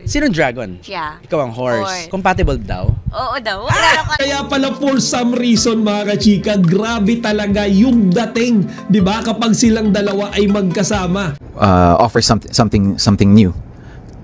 Sinong dragon? Siya. Ikaw ang horse. Horse. Compatible daw? Oo daw. Kaya pala for some reason mga kachika, grabe talaga yung dating, di ba, kapag silang dalawa ay magkasama. Offer something new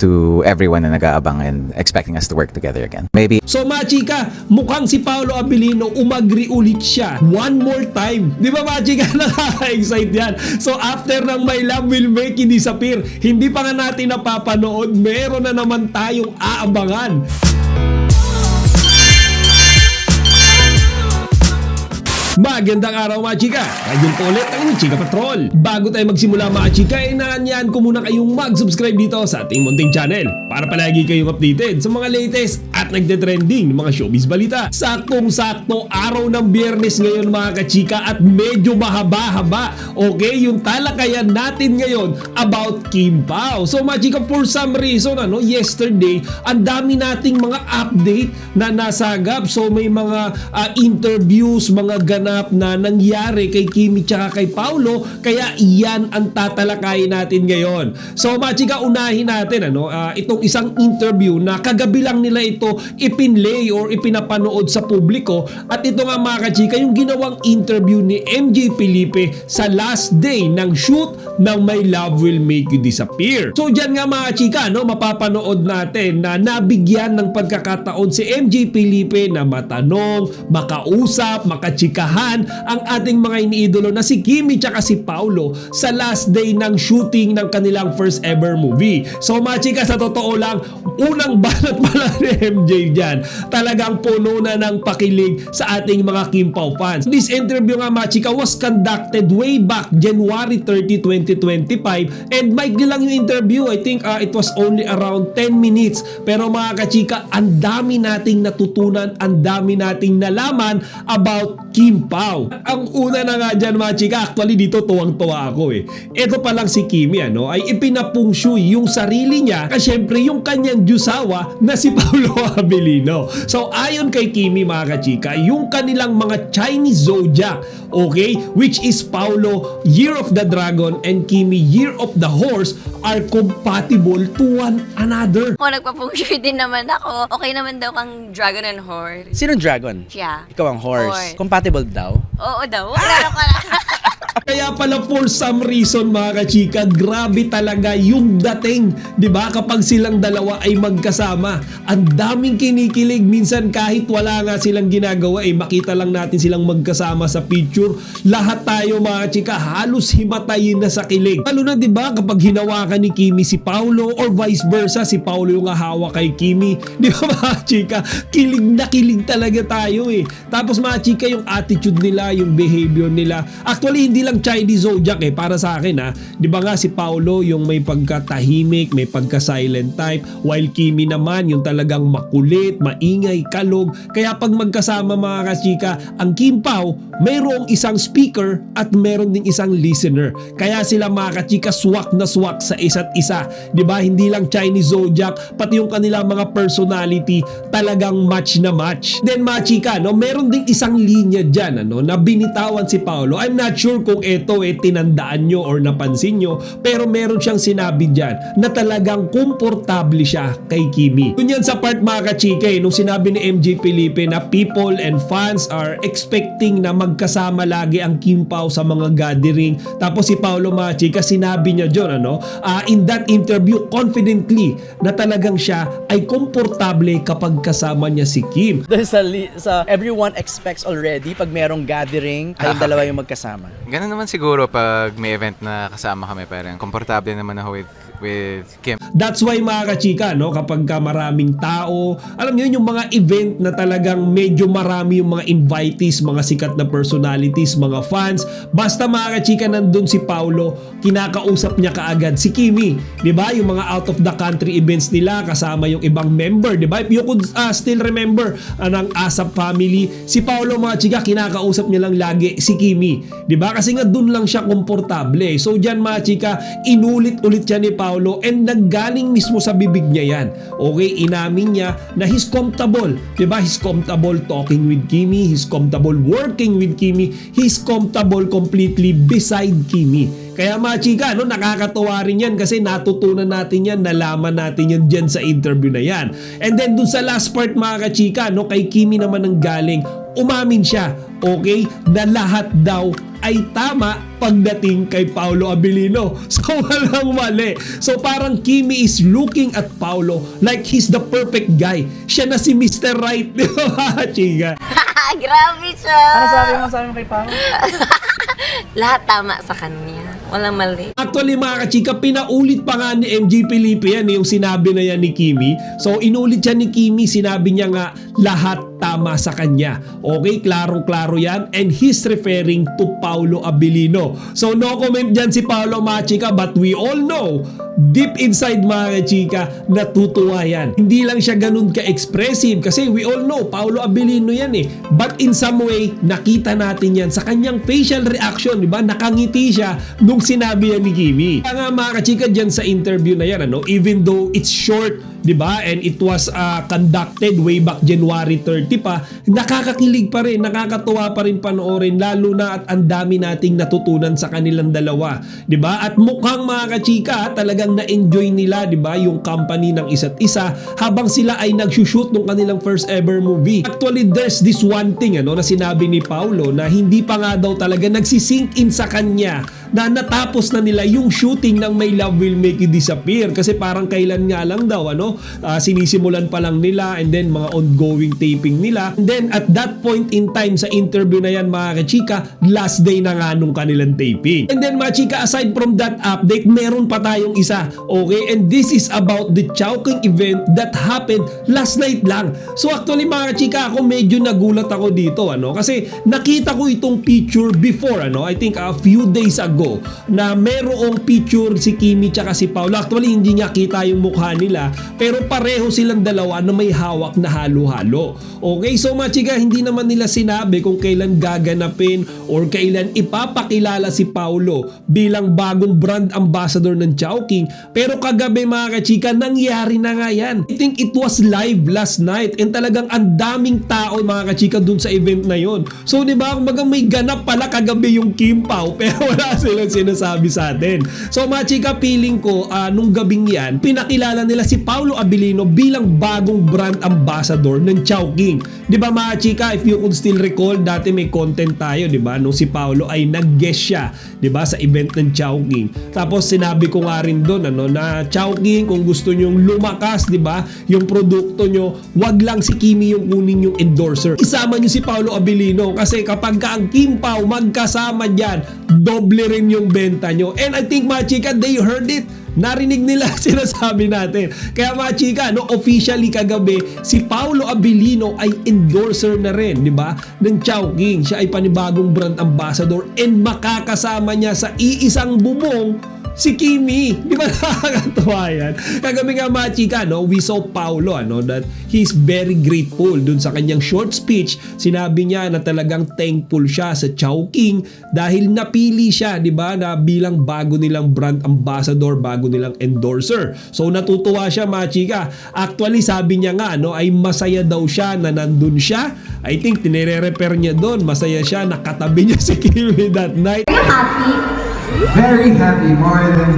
to everyone na nag-aabang and expecting us to work together again. Maybe So mga chika, mukhang si Paolo Abilino umagri ulit siya one more time. Di ba mga chika, nakaka-excite yan. So after ng My Love Will Make You Disappear, hindi pa nga natin napapanood, meron na naman tayong aabangan. Magandang araw mga chika! Ngayon po ulit ang Chika Patrol. Bago tayo magsimula mga chika, inaanyahan ko muna kayong mag-subscribe dito sa ating munting channel para palagi kayong updated sa mga latest at nagde-trending ng mga showbiz balita. Saktong-sakto araw ng Biyernes ngayon mga kachika at medyo mahaba-haba. Okay, yung talakayan natin ngayon about Kim Pao. So mga chika, for some reason, yesterday, ang dami nating mga update na nasagap. So may mga interviews, mga ganap na nangyari kay Kimi tsaka kay Paolo, kaya iyan ang tatalakayin natin ngayon. So mga chika, unahin natin itong isang interview na kagabi lang nila ito ipinlay or ipinapanood sa publiko, at ito nga mga kachika yung ginawang interview ni MJ Felipe sa last day ng shoot ng My Love Will Make You Disappear. So dyan nga mga chika, mapapanood natin na nabigyan ng pagkakataon si MJ Felipe na matanong, makausap, makachikahan ang ating mga iniidolo na si Kimi tsaka si Paolo sa last day ng shooting ng kanilang first ever movie. So mga chika, sa totoo lang, unang banat pala ni MJ dyan, talagang puno na ng pakilig sa ating mga Kim Pao fans. This interview nga mga chika was conducted way back January 30, 2025, and maikli lang yung interview. I think it was only around 10 minutes, pero mga kachika, ang dami nating natutunan, ang dami nating nalaman about Kim Pao. Ang una na nga dyan mga chika, actually dito tuwang-tuwa ako Ito pa lang si Kimi ay ipinapungsyoy yung sarili niya kasi syempre yung kanyang jusawa na si Paolo Abilino. So ayon kay Kimi mga kachika, yung kanilang mga Chinese zodiac, okay, which is Paolo Year of the Dragon and Kimi Year of the Horse, are compatible to one another. Kung nagpa-feng din naman ako, okay naman daw kang dragon and horse. Sinong dragon? Siya. Ikaw ang horse. Horse. Compatible daw? Oo daw. Klaro ka lang. Kaya pala for some reason mga kachika, grabe talaga yung dating, di ba, kapag silang dalawa ay magkasama. Ang daming kinikilig, minsan kahit wala nga silang ginagawa makita lang natin silang magkasama sa picture. Lahat tayo mga kachika halos himatayin na sa kilig. Lalo na di ba kapag hinawakan ni Kimi si Paolo or vice versa, si Paolo yung hawak kay Kimi. Di ba mga kachika, kilig na kilig talaga tayo Tapos mga kachika, yung attitude nila, yung behavior nila, actually hindi lang Chinese zodiac para sa akin di ba nga si Paolo yung may pagkatahimik, may pagka-silent type, while Kimi naman yung talagang makulit, maingay, kalog. Kaya pag magkasama mga kachika, ang Kim Pao, mayroong isang speaker at meron ding isang listener. Kaya sila mga kachika swak na swak sa isa't isa. Di ba? Hindi lang Chinese zodiac, pati yung kanilang mga personality talagang match na match. Then mga chika, meron ding isang linya dyan na binitawan si Paolo. I'm not sure kung ito tinandaan nyo or napansin nyo, pero meron siyang sinabi dyan na talagang komportable siya kay Kimi. Yun yan sa part mga kachika nung sinabi ni MJ Felipe na people and fans are expecting na magkasama lagi ang Kim Pao sa mga gathering. Tapos si Paolo mga chika, sinabi niya dyan in that interview confidently na talagang siya ay komportable kapag kasama niya si Kim. Sa everyone expects already pag merong gathering, kayong dalawa yung magkasama. ganun naman siguro pag may event na kasama kami, parang komportable naman ako with Kim. That's why mga kachika, kapag maraming tao, alam niyo yung mga event na talagang medyo marami yung mga invitees, mga sikat na personalities, mga fans, basta mga kachika nandun si Paolo, kinakausap niya kaagad si Kimi. 'Di ba? Yung mga out of the country events nila kasama yung ibang member, 'di ba? If you could still remember ng ASAP family, si Paolo mga kachika, kinakausap niya lang lagi si Kimi. 'Di ba? Kasi nga dun lang siya komportable. So diyan mga kachika, inulit-ulit siya ni Paolo Paulo and naggaling mismo sa bibig niya yan. Okay, inamin niya na he's comfortable, diba? He's comfortable talking with Kimi, he's comfortable working with Kimi, he's comfortable completely beside Kimi. Kaya mga chika, no, nakakatuwa rin yan kasi natutunan natin yan, nalaman natin yan dyan sa interview na yan. And then dun sa last part mga kachika, no, kay Kimi naman ang galing, umamin siya, okay, na lahat daw ay tama pagdating kay Paolo Abilino. So walang mali. So parang Kimi is looking at Paolo like he's the perfect guy. Siya na si Mr. Right, di ba, chika? Grabe siya. Ano sabi mo kay Paolo? Lahat tama sa kanya. Walang mali. Actually mga kachika, pinaulit pa nga ni MJ Felipe yan yung sinabi na yan ni Kimi. So inulit siya ni Kimi, sinabi niya nga lahat tama sa kanya. Okay, klaro-klaro yan. And he's referring to Paolo Abilino. So no comment dyan si Paolo mga chika, but we all know deep inside mga chika, natutuwa yan. Hindi lang siya ganun ka-expressive kasi we all know Paolo Abilino yan eh. But in some way, nakita natin yan sa kanyang facial reaction, di ba? Nakangiti siya nung sinabi yan ni Kimi. Kaya nga mga kachika dyan sa interview na yan, ano, even though it's short, di ba? And it was conducted way back January 30 pa, nakakakilig pa rin, nakakatuwa pa rin panoorin, lalo na at ang dami nating natutunan sa kanilang dalawa, di ba? At mukhang mga kachika, talagang na-enjoy nila, di ba, yung company ng isa't isa habang sila ay nag-shoot ng kanilang first ever movie. Actually, there's this one thing, ano, na sinabi ni Paolo na hindi pa nga daw talaga nagsisink in sa kanya na natapos na nila yung shooting ng My Love Will Make You Disappear kasi parang kailan nga lang daw, ano, sinisimulan pa lang nila and then mga ongoing taping nila. And then at that point in time sa interview na yan mga kachika, last day na nga nung kanilang taping. And then mga chika, aside from that update, meron pa tayong isa. Okay, and this is about the Chowking event that happened last night lang. So actually mga kachika, ako medyo nagulat ako dito, ano, kasi nakita ko itong picture before, ano, I think a few days ago na merong picture si Kimi tsaka si Paolo. Actually hindi niya kita yung mukha nila pero pareho silang dalawa na may hawak na halo-halo. Okay, so mga chika, hindi naman nila sinabi kung kailan gaganapin or kailan ipapakilala si Paolo bilang bagong brand ambassador ng Chowking. Pero kagabi mga kachika, nangyari na nga yan. I think it was live last night and talagang ang daming tao mga kachika dun sa event na yon. So di ba, kumbaga may ganap pala kagabi yung Kim Pao pero wala silang sinasabi sa atin. So mga chika, feeling ko nung gabing yan, pinakilala nila si Paolo Abilino bilang bagong brand ambassador ng Chowking. Di ba mga chika, if you could still recall, dati may content tayo, di ba, nung si Paolo ay nag-guest siya, di ba, sa event ng Chowking. Tapos sinabi ko nga rin doon, ano, na Chowking, kung gusto nyong lumakas, di ba, yung produkto nyo, wag lang si Kimi yung kunin yung endorser. Isama nyo si Paolo Abilino kasi kapag ka ang Kim Pao magkasama dyan, doble rin yung benta nyo. And I think mga chika, they heard it. Narinig nila sinasabi natin. Kaya mga chika, no, officially kagabi, si Paolo Abilino ay endorser na rin, di ba, ng Chowking. Siya ay panibagong brand ambassador and makakasama niya sa iisang bubong si Kimi. Di ba nakakatuwa yan? Kagabi nga mga chika, no, we saw Paolo, ano, that he's very grateful dun sa kanyang short speech. Sinabi niya na talagang thankful siya sa Chowking dahil napili siya, di ba, na bilang bago nilang brand ambassador, bago nilang endorser. So natutuwa siya mga chika. Actually sabi niya nga, no, ay masaya daw siya na nandun siya. I think tinire-repair niya doon. Masaya siya, nakatabi niya si Kimi that night. Very happy, more than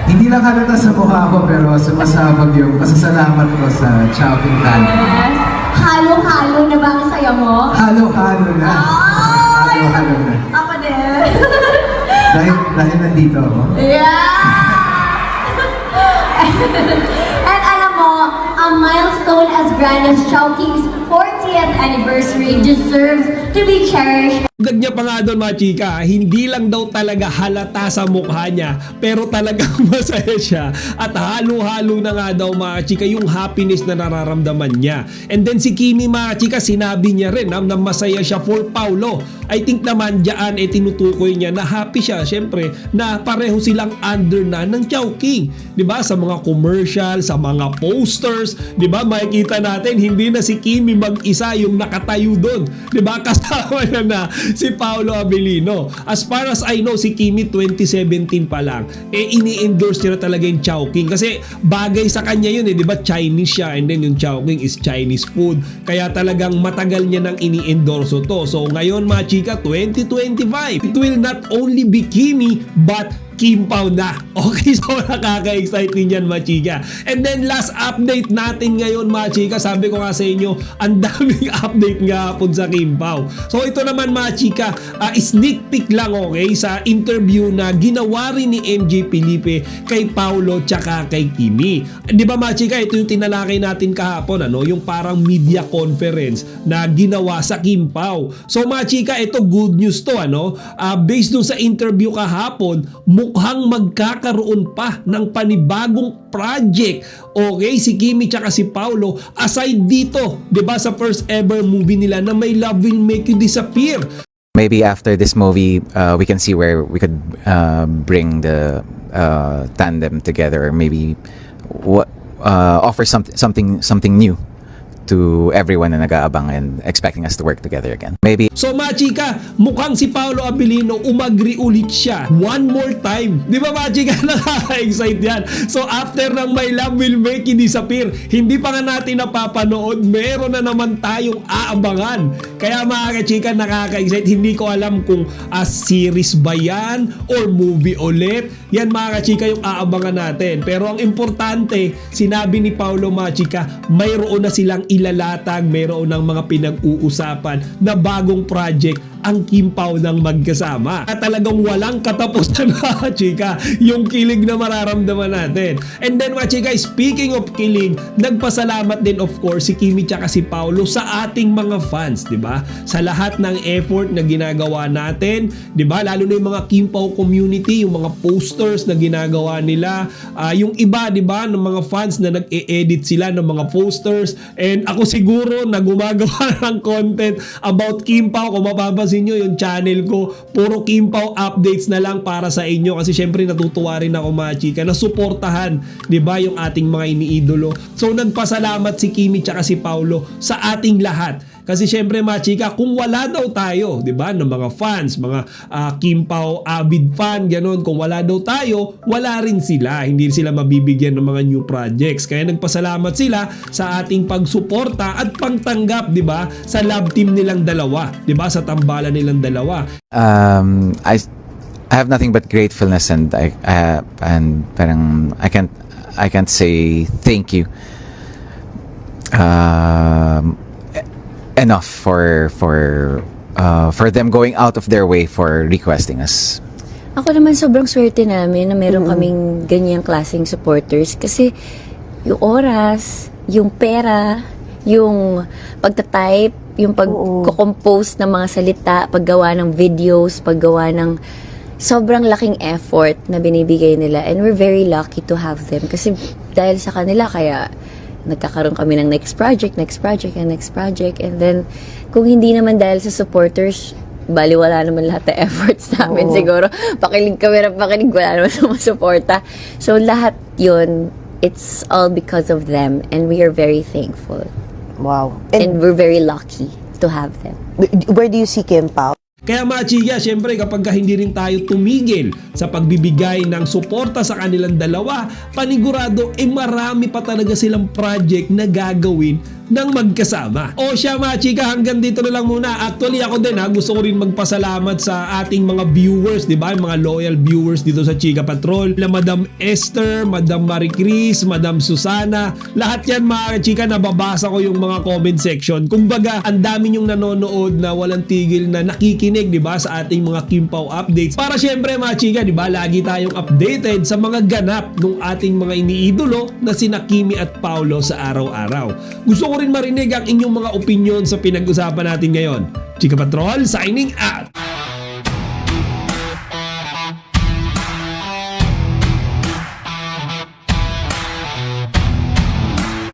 hindi lang halata sa mukha ko pero sumasabog yung pasasalamat ko sa Chowking family. Yes. Halo-halo na ba ang saya mo? Halo-halo na. Halo-halo na. Ako din. Dahil nandito ako. Yeah! And alam mo, a milestone as grand as Chowking's 40th anniversary deserves to be cherished. Agad niya pa nga doon mga chika, hindi lang daw talaga halata sa mukha niya pero talagang masaya siya at halo-halo na nga daw mga chika yung happiness na nararamdaman niya. And then si Kimi mga chika, sinabi niya rin na masaya siya for Paolo. I think naman dyan tinutukoy niya na happy siya syempre na pareho silang under na ng Chowking, di ba, sa mga commercial, sa mga posters, di ba, makikita natin hindi na si Kimi mag-isa yung nakatayo doon, di ba, kasama niya na si Paolo Abilino. As far as I know, si Kimi 2017 pa lang, ini-endorse niya na talaga yung Chowking. Kasi bagay sa kanya yun di ba? Chinese siya, and then yung Chowking is Chinese food. Kaya talagang matagal niya nang ini-endorso to. So ngayon mga chika, 2025, it will not only be Kimi, but Kim Pao na. Okay, so nakaka-excite din yan mga chika. And then last update natin ngayon mga chika, sabi ko nga sa inyo, ang daming update nga hapon sa Kim Pao. So ito naman mga chika, sneak peek lang okay sa interview na ginawa rin ni MJ Felipe kay Paulo tsaka kay Kimi. Di ba mga chika, ito yung tinalakay natin kahapon, yung parang media conference na ginawa sa Kim Pao. So mga chika, ito good news to based dun sa interview kahapon, mukhang magkakaroon pa ng panibagong project. Okay, si Kimi tsaka si Paulo aside dito, 'di ba, sa first ever movie nila na may Love Will Make You Disappear. Maybe after this movie, we can see where we could bring the tandem together, or maybe offer something new to everyone na nag-aabang and expecting us to work together again. Maybe. So mga chika, mukhang si Paolo Abilino umagri ulit siya one more time. Di ba mga chika, nakaka-excite yan. So after ng My Love Will Make You Disappear, hindi pa nga natin napapanood, meron na naman tayong aabangan. Kaya mga chika, nakaka-excite. Hindi ko alam kung series ba yan or movie ulit. Yan mga chika yung aabangan natin. Pero ang importante, sinabi ni Paolo mga chika, mayroon na silang ilalatag, mayroon ng mga pinag-uusapan na bagong project ang Kim Pao ng magkasama. At talagang walang katapusan mga chika yung kilig na mararamdaman natin. And then mga chika, speaking of kilig, nagpasalamat din of course si Kimi tsaka si Paolo sa ating mga fans, di ba? Sa lahat ng effort na ginagawa natin, di ba? Lalo na yung mga Kim Pao community, yung mga posters na ginagawa nila, yung iba, di ba, ng mga fans na nag-e-edit sila ng mga posters, and ako siguro na gumagawa ng content about Kim Pao. Kung mapapansin nyo yung channel ko, puro Kim Pao updates na lang para sa inyo, kasi syempre natutuwa rin ako mga chika na suportahan, di ba, yung ating mga iniidolo. So nagpasalamat si Kimi tsaka si Paulo sa ating lahat. Kasi syempre mga chika, kung wala daw tayo, di ba, ng mga fans, mga Kim Pao avid fan, ganon, kung wala daw tayo, wala rin sila. Hindi sila mabibigyan ng mga new projects. Kaya nagpasalamat sila sa ating pagsuporta at pagtanggap, di ba, sa love team nilang dalawa, di ba, sa tambalan nilang dalawa. I have nothing but gratefulness, and parang I can't say thank you enough for them going out of their way for requesting us. Ako naman sobrang swerte namin na meron kaming ganyang klaseng supporters, kasi yung oras, yung pera, yung pagta-type, yung pag-compose ng mga salita, paggawa ng videos, paggawa ng sobrang laking effort na binibigay nila, and we're very lucky to have them, kasi dahil sa kanila kaya nagkakaroon kami ng next project, and then kung hindi naman dahil sa supporters, baliwala naman lahat ng efforts namin. Siguro pakilig kami ng pakilig, wala naman sa suporta. So lahat yun, it's all because of them, and we are very thankful. Wow. And we're very lucky to have them. Where do you see Kim Pao? Kaya mga chika, syempre kapag hindi rin tayo tumigil sa pagbibigay ng suporta sa kanilang dalawa, panigurado marami pa talaga silang project na gagawin ng magkasama. O siya mga chika, hanggang dito na lang muna. Actually ako din gusto ko rin magpasalamat sa ating mga viewers, di ba? Mga loyal viewers dito sa Chika Patrol. Madam Esther, Madam Marie Chris, Madam Susana, lahat yan mga chika, nababasa ko yung mga comment section. Kumbaga, ang dami yung nanonood na walang tigil na nakikinig, di ba, sa ating mga Kim Pao updates. Para syempre mga chika, di ba, lagi tayong updated sa mga ganap ng ating mga iniidolo na sina Kimi at Paulo sa araw-araw. Gusto ko rin marinig ang inyong mga opinion sa pinag-usapan natin ngayon. Chika Patrol, signing out!